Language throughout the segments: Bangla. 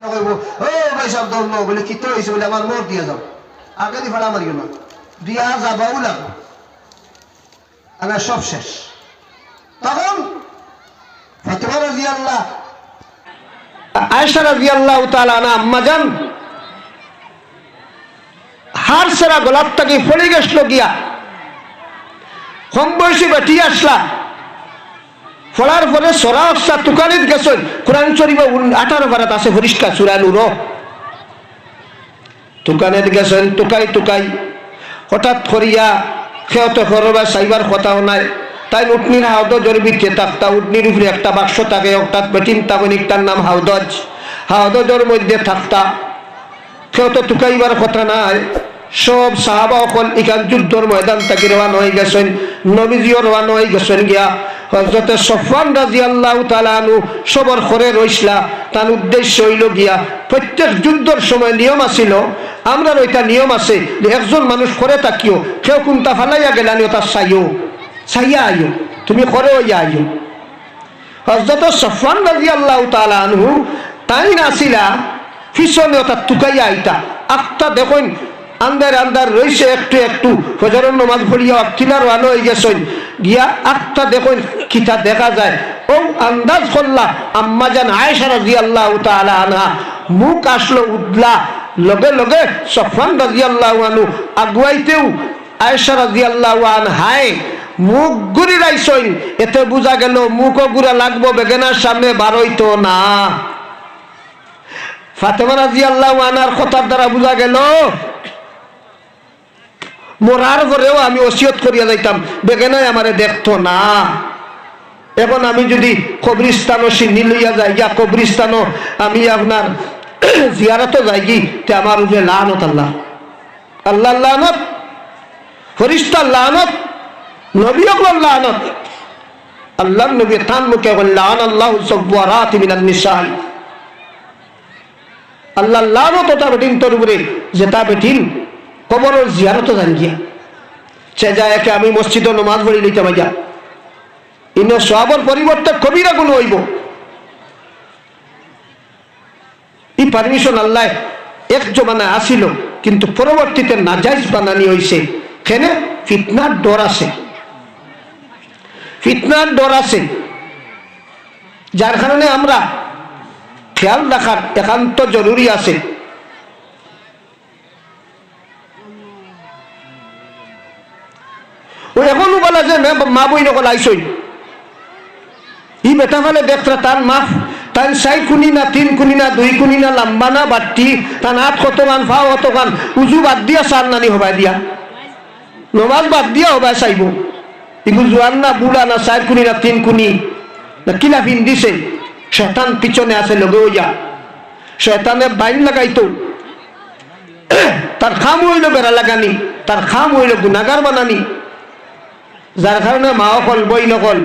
ও ভাই সব ধর্ম বলে কি তো হয়েছে বলে আমার মোট দিয়ে যাও আগে দি ভাড়া মারিও না দিয়া যাবাও না আমার সব শেষ তখন ফাতেমা রাদিয়াল্লাহু আয়েশা রাদিয়াল্লাহু তাআলা আনহা আম্মা জান হার সেরা গোলাপ থেকে পড়ে গেছিল গিয়া কম বয়সী বেটি আসলা ফলার পরে সরা অবস্থা তুকানিত গেছেন কোরআন শরীফে 18 পারাত আছে পরিষ্কার সূরা নূর তুকানিত গেছেন তুকাই হঠাৎ করিয়া খেয়তে করবা সাইবার কথাও নাই তাই উটনির হাউদ জরবিতে তাকতা উটনির উপরে একটা বাক্স থাকে অর্থাৎ বেটিন তাবনিকটার নাম হাউদজের মধ্যে থাকতা খেয়তে তুকাইবার কথা নাই সব সাহাবা সকল ইকান যুদ্ধর ময়দান থেকে রওনা হয়ে গেছেন নবীজিও রওনা হয়ে গেছেন গিয়া হযরতে সফওয়ান রাদিয়াল্লাহু তাআলা আনহু সবর করে রইসলা তার উদ্দেশ্য হইল গিয়া প্রত্যেক যুদ্ধের সময় নিয়ম আছিল আমরা ওইটা নিয়ম আছে যে একজন মানুষ করে তাকিও কেউ কোনটা ফালাইয়া গেলানি ওটা সাইয়া আইও তুমি করে হইয়া আইও হযরতে সফওয়ান রাদিয়াল্লাহু তাআলা আনহু তাই নাছিলা পিছনে ওটা তুকাইয়া আইতা আত্মা দেখুন আন্দার রয়েছে একটু ফজরের নামাজ পড়িয়া কিলার ওয়ানো হয়ে গেছেন গিয়া আটটা দেখুন কিতা দেখা যায় ও আন্দাজ করলা আম্মা জান আয়েশা রাদিয়াল্লাহু তাআলা আনহা মুখ আসলো উদলা লগে লগে সফওয়ান রাদিয়াল্লাহু আনহু আগুয়াইতেও আয়েশা রাদিয়াল্লাহু আনহায় মুখ ঘুরি রাইছেন এতে বোঝা গেল মুখও ঘুরা লাগবো বেগেনার সামনে বারইতো না ফাতেমা রাদিয়াল্লাহু আনহার কথার দ্বারা বোঝা গেল মরার পরেও আমি ওসিয়ত করিয়া যাইতাম বেগেনাই আমারে দেখতো না এখন আমি যদি কবরিস্তানও সিন্নি লইয়া যাই গিয়া কবরিস্তানও আমি আপনার জিয়ারতও যাই গি তে আমার উপরে লানত আল্লাহ লানত ফেরেশতার লানত নবী ওগুলোর লানত আল্লাহর নবী তান মুখে বললেন আল্লাহু সাওয়ারাতি মিনান নিসা আল্লাহ লানত ওটা বেটিন তোর উপরে যেটা বেটিন কবরের জিয়ারত জান গিয়া সে যায় একে আমি মসজিদে নামাজ পড়ি লইতে মাইয়া ইনো সওয়াবের পরিবর্তে কবিরা গুণ হইব এই পারমিশন আল্লাহ এক জমানা আসিল কিন্তু পরবর্তীতে নাজায়েজ বানানি হইছে কেন ফিতনার ডর আছে যার কারণে আমরা খেয়াল রাখার একান্ত জরুরি আছে এখনো বলা যে মা বই নকল আইসই ই বেটা ফেলে দেখরা তার মাফ তার 6 কুনি না 3 কুনি না 2 কুনি না লম্বা না বাট্টি তার হাত কত গান ফাও কত গান উজু বাদ দিয়া সার নানি হবাই দিয়া নমাজ বাদ দিয়া হবাই চাইব ইগু জোয়ান না বুড়া না 4 কুনি না 3 কুনি না কিলা ফিন দিছে শয়তান পিছনে আছে লগে হইয়া শয়তানে বাইন লাগাইতো তার খাম হইল বেড়া লাগানি তার খাম হইল গুনাহগার বানানি যার কারণে মা অকল বই নকল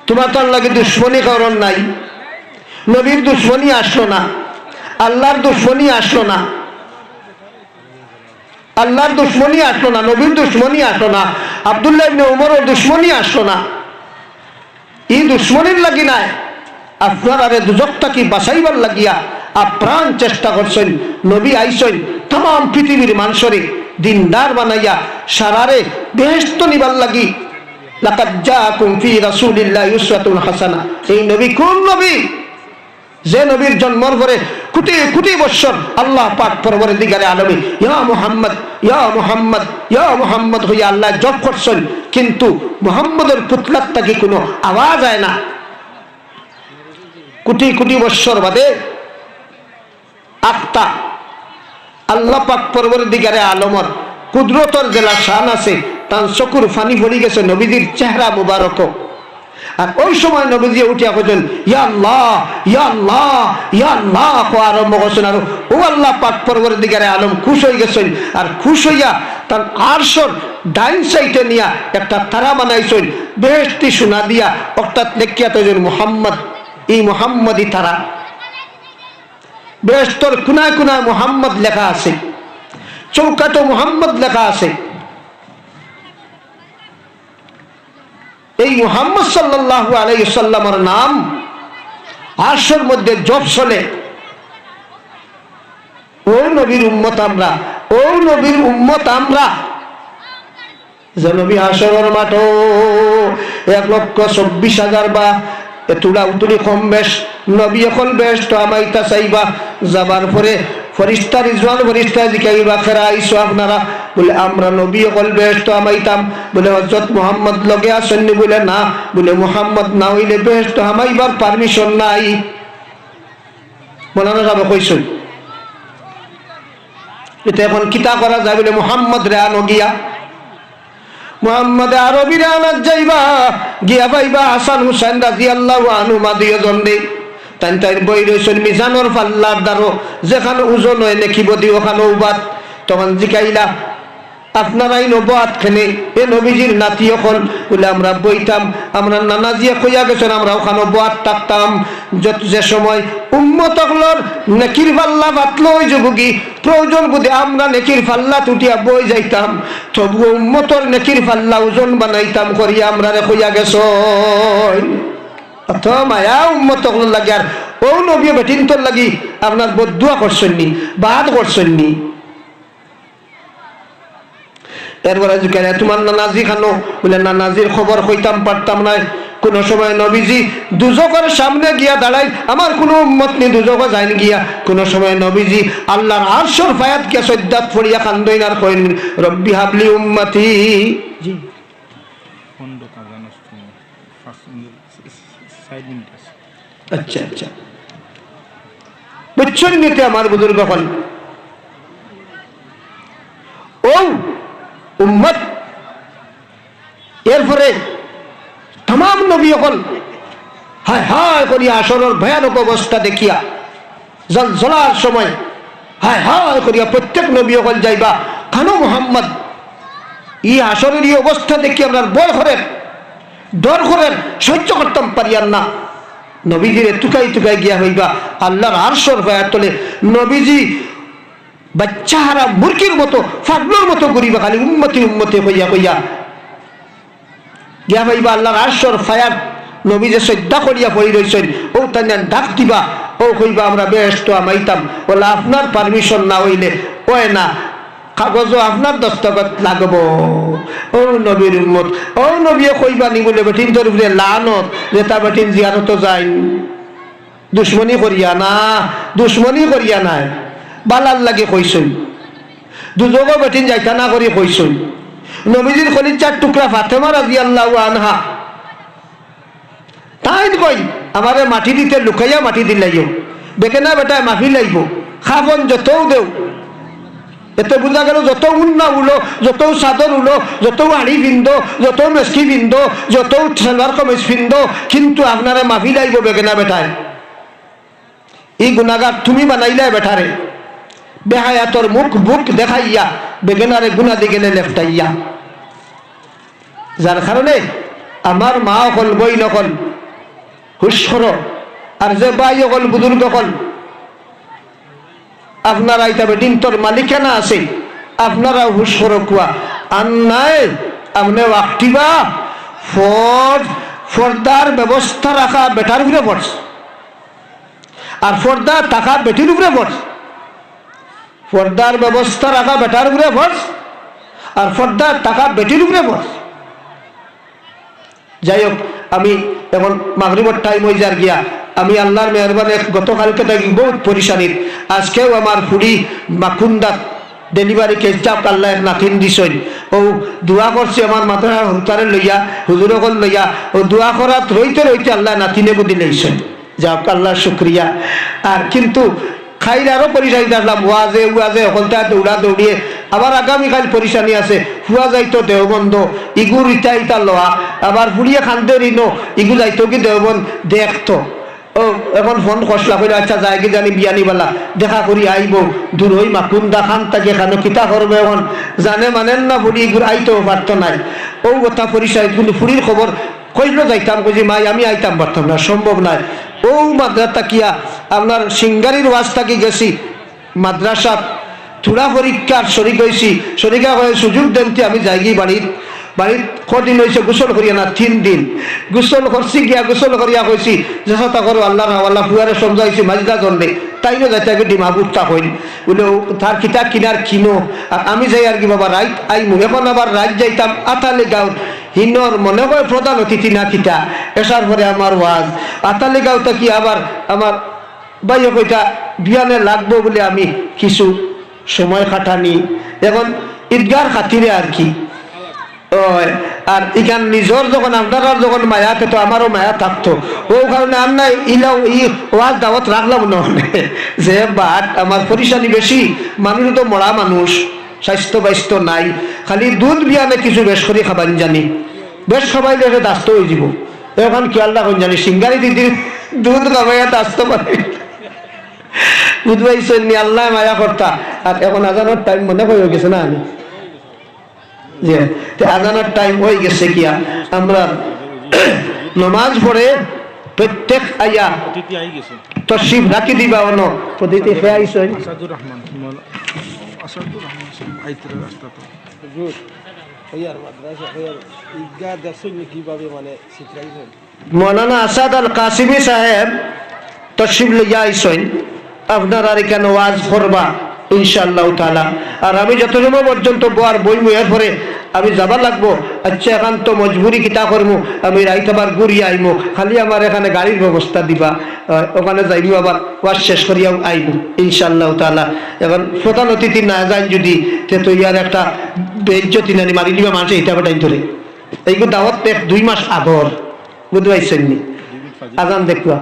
তোমার তো আল্লাহকে দুশ্মনী করণ নাই নবীর দুশ্মনী আসলো না আল্লাহর দুশ্মনী আসলো না আল্লাহর দুশ্মনী আসলো না নবীর দুশ্মনী আসলো না আব্দুল্লাহ ইবনে উমরের দুশ্মনী আসলো না এই দুশ্মনীর লাগি নাই আপনার আরে দুজকটা কি বাঁচাইবার লাগিয়া আপ্রাণ চেষ্টা করছেন নবী আইসেন तमाम পৃথিবীর মানুষরে দিনদার বানাইয়া সারারে বেহেশত নিবার লাগি লাকাদ জাআকুম ফি রাসূলিল্লাহি উসওয়াতুন হাসানা এই নবী কোন নবী যে নবীর জন্মের পরে কোটি কোটি বছর আল্লাহ পাক পরবর্তীকারে আলমে ইয়া মুহাম্মদ হইয়া আল্লাহ জপ করছেন কিন্তু মুহাম্মদের পুতলার থেকে কোনো আওয়াজ হয় না কোটি কোটি বছর বাদে আত্মা আল্লাহ পাক পরবর্তীকারে আলমর কুদরতর জেলা শান আছে তার চকুর ফানি পড়ি গেছে নবীজির চেহারা মুবারক আর ওই সময় নবীজি উঠিয়া কইছেন ইয়া আল্লাহ ইয়া আল্লাহ ইয়া আল্লাহ আরম্ভ করছেন আর ও আল্লাহ পাক পরবর্তীকারে আলম খুশ হয়ে গেছেন আর খুশ হইয়া তার আরশের ডাইন সাইডে নিয়া একটা তারা বানাইছেন বেহেশতি সোনা দিয়া অর্থাৎ লেখিয়া তৈছেন মুহাম্মদ এই মুহাম্মদই তারা বেহেশতের কোনায় কোনায় মুহাম্মদ লেখা আছে চৌকাটো মুহাম্মদ লেখা আছে এই মুহাম্মদ সাল্লাল্লাহু আলাইহি ওয়াসাল্লামের নাম আরশের মধ্যে জপ চলে ও নবীর উম্মত আমরা, ও নবীর উম্মত আমরা। যে নবী হাসরের মাঠে 1,24,000 বা এতুলা উতুলি কম বেশ নবী এখন বেশ তো আমাইতা চাইবা যাবার পরে ফরিস্তা রিজওয়ান ফরিস্তা জিকাইবা খেরা আইসো আপনারা, বলে আমরা নবী এখন বেশ তো আমাইতাম, বলে হযরত মুহাম্মদ লগে আসেননি, বলে না, বলে মুহাম্মদ না হইলে বেশ তো আমাইবার পারমিশন নাই। মনে যাবে কইসই এটা এখন কিতা করা যায়, বলে মুহাম্মদ রে আনো গিয়া, মুহাম্মদ আরবি রে আনাত যাইবা গিয়া পাইবা হাসান হুসাইন রাদিয়াল্লাহু আনহুমা দুইজন দে তাই তাই বই রইছেন মিজানোর পাল্লার দ্বারো, যেখানে ওজন হয় নেকিব দি ওখানে উবাদ। তখন জিকাইলা আপনারাই নবাত খেনে এ নবীজির নাতি হল, বলে আমরা বইতাম, আমরা নানাজিয়া কইয়া গেছেন আমরা ওখানে বাত থাকতাম। যে সময় উম্মত হলর নেকির পাল্লা বাতলো ওই যুগি প্রয়োজন বুঝে আমরা নেকির পাল্লা তুটিয়া বই যাইতাম, তবুও উম্মতর নেকির পাল্লা ওজন বানাইতাম করিয়া আমরা রে কইয়া গেছ। অত মায়া উম্মত হল লাগে আর ও নবী বেটিন তোর লাগি আপনার বদুয়া করছেননি, বাদ করছেননি। এরপরে জিজ্ঞাসা তোমার নানাজি খানো, বলে নানাজির খবর কইতাম পারতাম না। কোন সময় নবীজি দুজকের সামনে গিয়া দাঁড়াই, আমার কোনো উম্মত নেই দুজকে যায়নি গিয়া। কোন সময় নবীজি আল্লাহর আরশের ফায়াত কে সদ্দাত পড়িয়া কান্দইন আর কইন রব্বি হাবলি উম্মতি। জি আচ্ছা আচ্ছা বুঝছেন নিতে আমার বুজুর্গ হল ও উম্মত। এরপরে तमाम নবী হল হায় হায় করিয়া আসরের ভয়ানক অবস্থা দেখিয়া জলজলার সময় হায় হায় করিয়া প্রত্যেক নবী হল যাইবা খানো মুহাম্মদ ই আসরের এই অবস্থা দেখি আমরা ভয় করেন, ডর করেন, সহ্য করতাম পারিয়ান না। নবীজিরে টুকাই টুকাই গিয়া হইবা আল্লাহর আরশের ভয়ার তলে নবীজি বাচ্চা হারা মুরগির মতো ফাগলোর মতো ঘুরিবা, খালি উম্মতি উম্মতি হইয়া হইয়া গিয়া ভাইবা আল্লাহর আরশের ফায়ার। নবী যে শ্রদ্ধা করিয়া পড়ি রইছেন ও তাই ডাক দিবা, ও কইবা আমরা বেহেশত আমাইতাম, বলে আপনার পারমিশন না হইলে ওই না, কাগজও আপনার দস্তখত লাগবো। ও নবীর উম্মত, ও নবী কইবা নি বলে বেটিন তোর উপরে লানত যে তা বেটিন জিয়ারত যাই, দুশ্মনী করিয়া না, দুশ্মনী করিয়া নাই, বালার লাগে কইছই, দুজগ বেটিন যাইতা না করি কইছই। নবীজির কলিজার টুকরা ফাতেমা রাদিয়াল্লাহু আনহা তাই কই আমারে মাটি দিতে লুকাইয়া মাটি দিলাইও, বেকেনা বেটায় মাফি লাইব, খাবন যতও দেও। এতে বোঝা গেল যত উন্না উলো, যত চাদর উলো, যত আড়ি বিন্দ, যত মেসকি বিন্দ, যত সেলভার কমেজ বিন্দ, কিন্তু আপনারা মাফি লাইব বেকেনা বেটায়। এই গুণাগার তুমি বানাইলে বেটারে, বেহায়াতর মুখ বুক দেখাইয়া বেগেনারে গুণা দি গেলে লেফটাইয়া। যার কারণে আমার মা হল বই নকল হুস্বর, আর যে বাই হল বুজুর্গ হল আপনারা ইতা বেটিন তোর মালিকানা আছে, আপনারা হুস্বর কুয়া আর নাই আপনি আখটিবা ফর্দার ব্যবস্থা রাখা বেটার উপরে পড়ছে, আর ফর্দা টাকা বেটির উপরে পড়ছে। পর্দার ব্যবস্থা রাখা বেটার উপরে ফরজ, আর পর্দার টাকা বেটির উপরে ফরজ। যাই হোক, আমি এখন মাগরিবের টাইম হয়ে যার গিয়া, আমি আল্লাহর মেহরবানি গতকালকে থাকি বহুত পরিশানির। আজকেও আমার ফুড়ি মাকুন্দাত ডেলিভারি কেস চাপ আল্লাহ নাতিন দিছেন, ও দোয়া করছে আমার মাথার হুতারে লইয়া হুজুরকল লইয়া, ও দোয়া করাত রইতে রইতে আল্লাহ নাতিনে বুদ্ধি লইছেন, যাক আল্লাহ শুক্রিয়া। আর কিন্তু খাইলে আরো পরিশানি আসলাম, ওয়াজে ওয়াজে হলতা দৌড়া দৌড়িয়ে আবার আগামীকাল পরিশানি আছে, ফুয়া যাইতো দেওবন্ধ ইগুর ইটা ইটা লওয়া, আবার ফুড়িয়ে খানতে রিনো ইগু যাইতো কি দেওবন দেখতো। ও এখন ফোন খসলা করে আচ্ছা যায় কি জানি বিয়ানিবালা দেখা করি আইব, দূর হই মাকুন্দা খান তাকে খানো কিতা করবে এখন জানে মানেন না, ফুড়ি ইগুর আইতেও পারতো নাই। ও কথা পরিশানি, কিন্তু ফুড়ির খবর কইলো যাইতাম, কইছি মাই আমি আইতাম পারতাম না, সম্ভব নাই। ও মাদ্রাসা কিয়া আপনার সিঙ্গারির ওয়াজ থাকি গেছি মাদ্রাসা থোড়া পরীক্ষার শরিক হয়েছি, শরিকা হয়ে সুযোগ দেনতে আমি যাইগি বাড়ির কদিন হয়েছে গোসল করিয়া না 3 দিন গোসল করছি, গিয়া গোসল করিয়া কইছি যে তা করো আল্লাহ আল্লাহ ফুয়ারে সমঝাইছি মাঝদা জন্যে তাইও যাইতে আগে ডিমাপুর থাকেন বলে তার কিতাব কিনার কিনো আর আমি যাই আর কি বাবা রাইত আইমু এখন আবার রাইত যাইতাম আতালি গাঁও হিনর মনে হয় প্রধান অতিথি না কিতা এসার পরে আমার ওয়াজ আতালি গাঁওটা কি আবার আমার বাইরে কইটা বিয়ানে লাগবো বলে আমি কিছু সময় কাটানি এখন ঈদগার খাতিরে আর কি আর এখান নিজের যখন আপনার যখন মায়া তো আমারও মায়া থাকতো ও কারণে আর নাই ইলাও ই ওয়াজ দাওয়াত রাখলাম না যে বাট আমার পরিশানি বেশি মানুষ তো মরা মানুষ স্বাস্থ্য বাইস্থ্য নাই খালি দুধ বিয়ানে কিছু বেশ করে খাবার জানি বেশ সবাই দেখে দাস্ত হয়ে যাব এখন খেয়াল রাখুন জানি সিঙ্গারি দিদির দুধ খাবাইয়া দাস্ত পারে বুঝবাইছেন নি আল্লাহ মায়া কর্তা আর এখন আজানোর টাইম মনে হয়ে গেছে না আমি যে আজানোর টাইম হয়ে গেছে কিয়া আমরা নমাজ পড়ে প্রত্যেক আয়া তশরিফ রাখি দিবা অন পদ্ধতি খেয়ে আইসেন মৌলানা আসাদ আল কাসিমি সাহেব তশরিফ লইয়া আইসেন আপনার আর এখানে ওয়াজ করবা ইনশাআল্লাহ তাআলা আর আমি যত সময় পর্যন্ত বোয়ার বই এর পরে আমি যাবার লাগবো আচ্ছা এখন তো মজবুরি কিতা করবো আমি রাইত আবার ঘুরিয়ে আইমো খালি আমার এখানে গাড়ির ব্যবস্থা দিবা ওখানে যাইবো আবার ওয়াজ শেষ করিয়াও আইবো ইনশাআল্লাহ তাআলা এখন প্রধান অতিথি না যাই যদি তো ইয়ার একটা বেজ্জতি নানি মারি দিবা মানুষ এটা টাইম ধরে এইগুলো দাওয়াত 2 মাস আগর বুঝতে পারছেন নি আজান দেখবা